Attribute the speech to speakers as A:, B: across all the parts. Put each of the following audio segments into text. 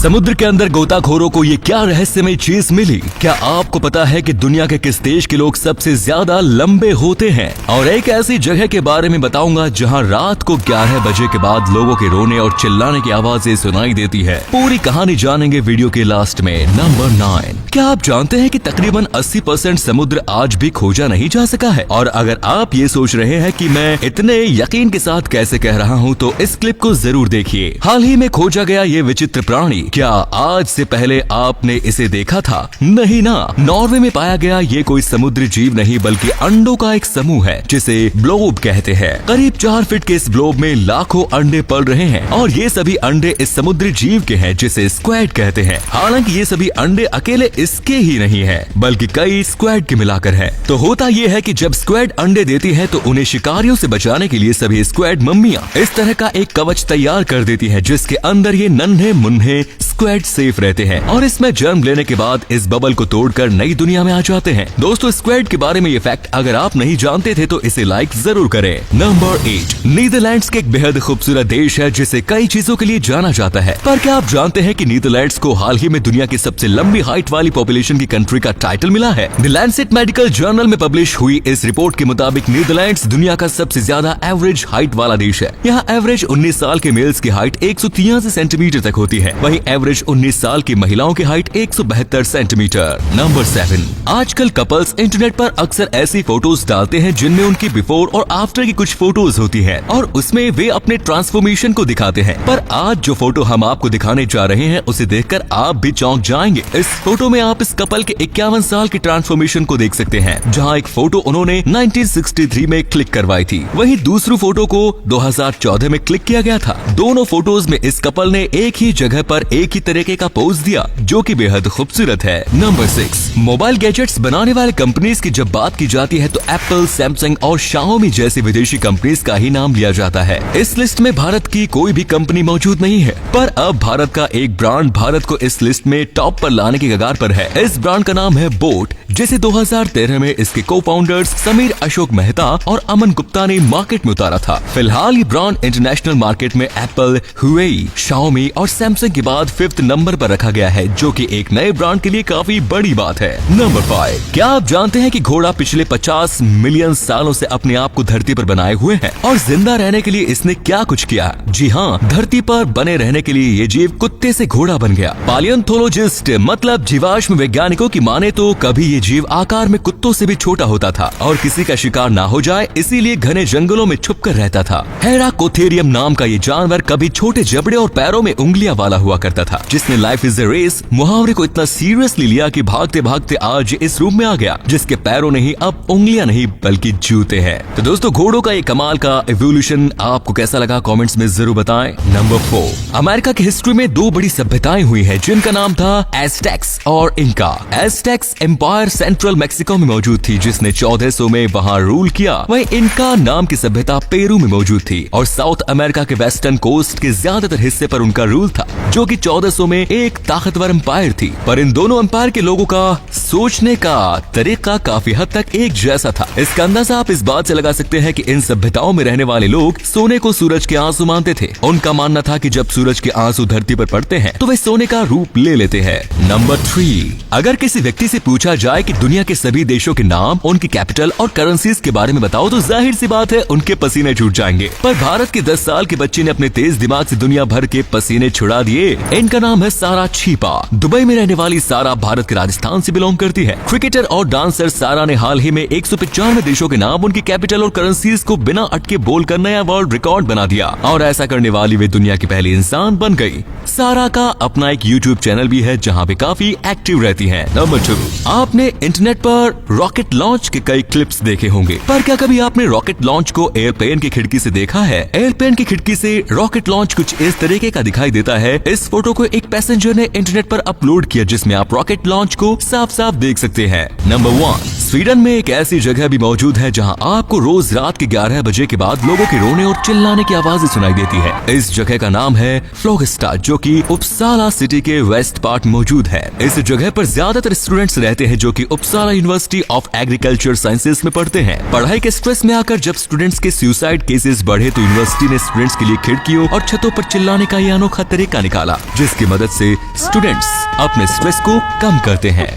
A: समुद्र के अंदर गोताखोरों को ये क्या रहस्यमय चीज मिली? क्या आपको पता है कि दुनिया के किस देश के लोग सबसे ज्यादा लंबे होते हैं? और एक ऐसी जगह के बारे में बताऊंगा जहां रात को 11 बजे के बाद लोगों के रोने और चिल्लाने की आवाजें सुनाई देती है। पूरी कहानी जानेंगे वीडियो के लास्ट में। नंबर 9। क्या आप जानते हैं कि तकरीबन 80% समुद्र आज भी खोजा नहीं जा सका है? और अगर आप ये सोच रहे हैं कि मैं इतने यकीन के साथ कैसे कह रहा हूँ, तो इस क्लिप को जरूर देखिए। हाल ही में खोजा गया ये विचित्र प्राणी, क्या आज से पहले आपने इसे देखा था? नहीं ना। नॉर्वे में पाया गया ये कोई समुद्री जीव नहीं बल्कि अंडों का एक समूह है जिसे ब्लोब कहते हैं। करीब 4 फीट के इस ब्लोब में लाखों अंडे पल रहे हैं और ये सभी अंडे इस समुद्री जीव के हैं जिसे स्क्वैड कहते हैं। हालांकि ये सभी अंडे अकेले इसके ही नहीं है बल्कि कई स्क्वैड के मिलाकर है। तो होता ये है कि जब स्क्वैड अंडे देती है तो उन्हें शिकारियों से बचाने के लिए सभी स्क्वैड मम्मियां इस तरह का एक कवच तैयार कर देती है जिसके अंदर ये नन्हे मुन्ने स्क्वैड सेफ रहते हैं और इसमें जन्म लेने के बाद इस बबल को तोड़कर नई दुनिया में आ जाते हैं। दोस्तों, स्क्वैड के बारे में ये फैक्ट अगर आप नहीं जानते थे तो इसे लाइक जरूर करें। नंबर 8। नीदरलैंड्स के एक बेहद खूबसूरत देश है जिसे कई चीजों के लिए जाना जाता है। पर क्या आप जानते हैं कि नीदरलैंड्स को हाल ही में दुनिया की सबसे लंबी हाइट वाली पॉपुलेशन की कंट्री का टाइटल मिला है? द लैंसेट मेडिकल जर्नल में पब्लिश हुई इस रिपोर्ट के मुताबिक नीदरलैंड्स दुनिया का सबसे ज्यादा एवरेज हाइट वाला देश है। यहाँ एवरेज 19 साल के मेल्स की हाइट 183 सेंटीमीटर तक होती है, वहीं एवरेज 19 साल की महिलाओं की हाइट 172 सेंटीमीटर। नंबर 7। आजकल कपल्स इंटरनेट पर अक्सर ऐसी फोटोज डालते हैं जिनमें उनकी बिफोर और आफ्टर की कुछ फोटोज होती हैं और उसमें वे अपने ट्रांसफॉर्मेशन को दिखाते हैं। पर आज जो फोटो हम आपको दिखाने जा रहे हैं उसे देखकर आप भी चौंक जाएंगे। इस फोटो में आप इस कपल के 51 साल की ट्रांसफॉर्मेशन को देख सकते हैं, जहां एक फोटो उन्होंने 1963 में क्लिक करवाई थी, वहीं दूसरी फोटो को 2014 में क्लिक किया गया था। दोनों फोटोज में इस कपल ने एक ही जगह पर एक ही तरीके का पोज दिया जो कि बेहद खूबसूरत है। नंबर 6। मोबाइल गैजेट्स बनाने वाले कंपनीज की जब बात की जाती है तो एप्पल, सैमसंग और शाओमी जैसी विदेशी कंपनीज का ही नाम लिया जाता है। इस लिस्ट में भारत की कोई भी कंपनी मौजूद नहीं है, पर अब भारत का एक ब्रांड भारत को इस लिस्ट में टॉप पर लाने की कगार पर है। इस ब्रांड का नाम है बोट, जिसे 2013 में इसके को फाउंडर्स समीर अशोक मेहता और अमन गुप्ता ने मार्केट में उतारा था। फिलहाल ये ब्रांड इंटरनेशनल मार्केट में एप्पल, हुवेई, शाओमी और सैमसंग के बाद 5th नंबर पर रखा गया है, जो कि एक नए ब्रांड के लिए काफी बड़ी बात है। नंबर 5। क्या आप जानते हैं कि घोड़ा पिछले 50 मिलियन सालों से अपने आप को धरती पर बनाए हुए है और जिंदा रहने के लिए इसने क्या कुछ किया? जी हाँ, धरती पर बने रहने के लिए ये जीव कुत्ते से घोड़ा बन गया। पालियोंथोलॉजिस्ट मतलब जीवाश्म वैज्ञानिकों की माने तो कभी ये जीव आकार में कुत्तों से भी छोटा होता था और किसी का शिकार ना हो जाए इसीलिए घने जंगलों में छुपकर रहता था। हेराकोथेरियम नाम का ये जानवर कभी छोटे जबड़े और पैरों में उंगलियां वाला हुआ करता था, जिसने लाइफ इज अ रेस मुहावरे को इतना सीरियसली लिया कि भागते भागते आज इस रूप में आ गया जिसके पैरों नहीं अब उंगलियां नहीं बल्कि जूते हैं। तो दोस्तों, घोड़ों का ये कमाल का इवोल्यूशन आपको कैसा लगा कमेंट्स में जरूर बताएं। नंबर 4। अमेरिका की हिस्ट्री में 2 बड़ी सभ्यताएं हुई है जिनका नाम था एज़टेक्स और इंका। एज़टेक्स एम्पायर सेंट्रल मैक्सिको में मौजूद थी जिसने 1400 में वहाँ रूल किया। वहीं इंका नाम की सभ्यता पेरू में मौजूद थी और साउथ अमेरिका के वेस्टर्न कोस्ट के ज्यादातर हिस्से पर उनका रूल था, जो कि 1400 में एक ताकतवर एम्पायर थी। पर इन दोनों एम्पायर के लोगों का सोचने का तरीका काफी हद तक एक जैसा था। इसका अंदाजा आप इस बात से लगा सकते हैं कि इन सभ्यताओं में रहने वाले लोग सोने को सूरज के आंसू मानते थे। उनका मानना था कि जब सूरज के आंसू धरती पर पड़ते हैं तो वे सोने का रूप ले लेते हैं। नंबर 3। अगर किसी व्यक्ति से पूछा जाए कि दुनिया के सभी देशों के नाम, उनकी कैपिटल और करेंसीज के बारे में बताओ तो जाहिर सी बात है उनके पसीने छूट जाएंगे। पर भारत के 10 साल के बच्चे ने अपने तेज दिमाग से दुनिया भर के पसीने छुड़ा दिए। इनका नाम है सारा छीपा। दुबई में रहने वाली सारा भारत के राजस्थान से बिलोंग करती है। क्रिकेटर और डांसर सारा ने हाल ही में 195 देशों के नाम, उनकी कैपिटल और करेंसीज को बिना अटके बोलकर नया वर्ल्ड रिकॉर्ड बना दिया और ऐसा करने वाली वे दुनिया की पहली इंसान बन गई। सारा का अपना एक यूट्यूब चैनल भी है जहाँ पे काफी एक्टिव रहती है। नंबर 2। आपने इंटरनेट पर रॉकेट लॉन्च के कई क्लिप्स देखे होंगे, पर क्या कभी आपने रॉकेट लॉन्च को एयरप्लेन की खिड़की से देखा है? एयरप्लेन की खिड़की से रॉकेट लॉन्च कुछ इस तरीके का दिखाई देता है। इस फोटो को एक पैसेंजर ने इंटरनेट पर अपलोड किया जिसमें आप रॉकेट लॉन्च को साफ साफ देख सकते हैं। नंबर 1। स्वीडन में एक ऐसी जगह भी मौजूद है जहां आपको रोज रात के 11 बजे के बाद लोगों के रोने और चिल्लाने की आवाजें सुनाई देती है। इस जगह का नाम है फ्लोगस्टा, जो कि उपसाला सिटी के वेस्ट पार्ट मौजूद है। इस जगह पर ज्यादातर स्टूडेंट्स रहते हैं जो कि Uppsala university of agriculture sciences में पढ़ते हैं। पढ़ाई के स्ट्रेस में आकर जब स्टूडेंट्स के सुसाइड केसेस बढ़े तो यूनिवर्सिटी ने स्टूडेंट्स के लिए खिड़कियों और छतों पर चिल्लाने का ये अनोखा तरीका निकाला, जिसकी मदद से स्टूडेंट्स अपने स्ट्रेस को कम करते हैं।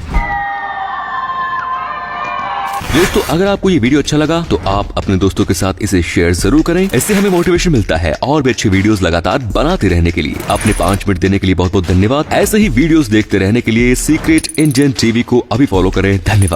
A: दोस्तों, अगर आपको ये वीडियो अच्छा लगा तो आप अपने दोस्तों के साथ इसे शेयर जरूर करें। इससे हमें मोटिवेशन मिलता है और भी अच्छी वीडियोस लगातार बनाते रहने के लिए। अपने 5 मिनट देने के लिए बहुत बहुत धन्यवाद। ऐसे ही वीडियोस देखते रहने के लिए सीक्रेट इंडियन टीवी को अभी फॉलो करें। धन्यवाद।